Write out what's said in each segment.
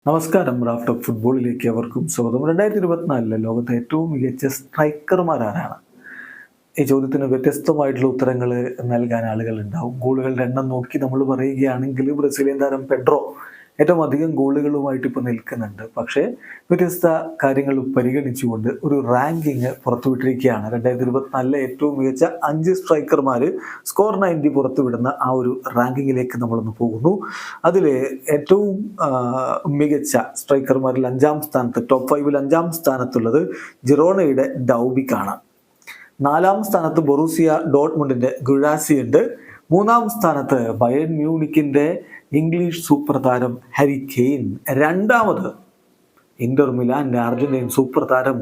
നമസ്കാരം. Raft of ഫുട്ബോളിലേക്ക് അവർക്കും സ്വാഗതം. 2024 ലോകത്തെ ഏറ്റവും മികച്ച സ്ട്രൈക്കർമാരാരാണ്? ഈ ചോദ്യത്തിന് വ്യത്യസ്തമായിട്ടുള്ള ഉത്തരങ്ങൾ നൽകാൻ ആളുകൾ ഉണ്ടാവും. ഗോളുകളുടെ എണ്ണം നോക്കി നമ്മൾ പറയുകയാണെങ്കിൽ ബ്രസീലിയൻ താരം പെഡ്രോ ഏറ്റവും അധികം ഗോളുകളുമായിട്ട് ഇപ്പോൾ നിൽക്കുന്നുണ്ട്. പക്ഷേ വ്യത്യസ്ത കാര്യങ്ങൾ പരിഗണിച്ചുകൊണ്ട് ഒരു റാങ്കിങ് പുറത്തുവിട്ടിരിക്കുകയാണ്. 2024 ഏറ്റവും മികച്ച 5 സ്ട്രൈക്കർമാർ സ്കോർ 90 പുറത്തുവിടുന്ന ആ ഒരു റാങ്കിങ്ങിലേക്ക് നമ്മളൊന്ന് പോകുന്നു. അതിൽ ഏറ്റവും മികച്ച സ്ട്രൈക്കർമാരിൽ 5-ാം സ്ഥാനത്ത്, ടോപ്പ് 5-ൽ 5-ാം സ്ഥാനത്തുള്ളത് ജിറോണയുടെ ഡൗബിക്കാണ്. 4-ാം സ്ഥാനത്ത് ബൊറൂസിയ ഡോട്ട്മുണ്ടിന്റെ ഗുഴാസി ഉണ്ട്. 3-ാം സ്ഥാനത്ത് ബയേൺ മ്യൂണിക്കിന്റെ ഇംഗ്ലീഷ് സൂപ്പർ താരം ഹാരി കെയ്ൻ. 2-ാമത് ഇന്റർ മിലാന്റെ അർജന്റീൻ സൂപ്പർ താരം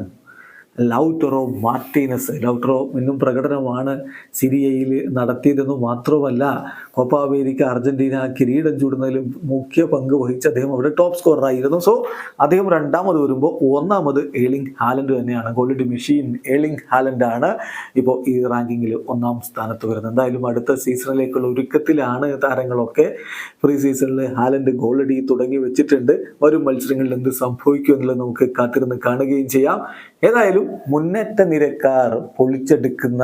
ലൗറ്ററോ മാർട്ടീനസ്. ലൗറ്ററോ ഇന്നും പ്രകടനമാണ് സിരിയയിൽ നടത്തിയതെന്ന് മാത്രമല്ല, കോപ്പ അമേരിക്ക അർജന്റീന കിരീടം ചൂടുന്നതിലും മുഖ്യ പങ്ക് വഹിച്ച് അദ്ദേഹം അവിടെ ടോപ്പ് സ്കോററായിരുന്നു. സോ അദ്ദേഹം 2-ാമത് വരുമ്പോൾ 1-ാമത് ഏർലിംഗ് ഹാലൻഡ് തന്നെയാണ്. ഗോൾഡ് മെഷീൻ ഏർലിംഗ് ഹാലൻഡ് ആണ് ഇപ്പോൾ ഈ റാങ്കിങ്ങിൽ 1-ാം സ്ഥാനത്ത് വരുന്നത്. എന്തായാലും അടുത്ത സീസണിലേക്കുള്ള ഒരുക്കത്തിലാണ് താരങ്ങളൊക്കെ. പ്രീ സീസണിൽ ഹാലൻഡ് ഗോളടി തുടങ്ങി വെച്ചിട്ടുണ്ട്. വരും മത്സരങ്ങളിൽ എന്ത് സംഭവിക്കും എന്നുള്ളത് നമുക്ക് കാത്തിരുന്ന് കാണുകയും ചെയ്യാം. ഏതായാലും മുന്നേറ്റ നിരക്കാർ പൊളിച്ചെടുക്കുന്ന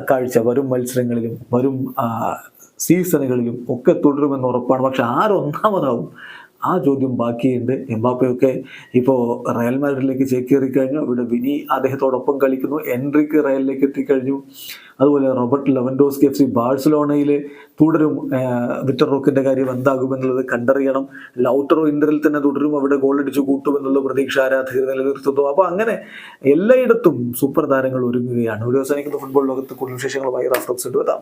കാഴ്ച വരും മത്സരങ്ങളിലും വരും സീസണുകളിലും ഒക്കെ തുടരുമെന്ന് ഉറപ്പാണ്. പക്ഷെ ആരൊന്നാമതാവും ആ ചോദ്യം ബാക്കിയുണ്ട്. എംബാപ്പയൊക്കെ ഇപ്പോൾ റയൽ മാഡ്രിഡിലേക്ക് ചേക്കേറി കഴിഞ്ഞു. ഇവിടെ വിനി അദ്ദേഹത്തോടൊപ്പം കളിക്കുന്നു. എൻട്രിക്ക് റയലിലേക്ക് എത്തിക്കഴിഞ്ഞു. അതുപോലെ റോബർട്ട് ലെവൻഡോസ്കി FC ബാഴ്സലോണയിൽ തുടരും. വിക്ടർ റോക്കിന്റെ കാര്യം എന്താകുമെന്നുള്ളത് കണ്ടറിയണം. ലൗട്ടറോ ഇന്ററിൽ തന്നെ തുടരും. അവിടെ ഗോളടിച്ച് കൂട്ടുമെന്നുള്ള പ്രതീക്ഷ ആരാധകർ നിലനിർത്തുന്നു. അപ്പോൾ അങ്ങനെ എല്ലായിടത്തും സൂപ്പർ താരങ്ങൾ ഒരുങ്ങുകയാണ്. ഒരു അവസാനിക്കുന്ന ഫുട്ബോൾ ലോകത്ത് കൂടുതൽ വിശേഷങ്ങളുമായി റാഫ്റ്റ് ഓഫ് ഫുട്ബോൾ എത്താം.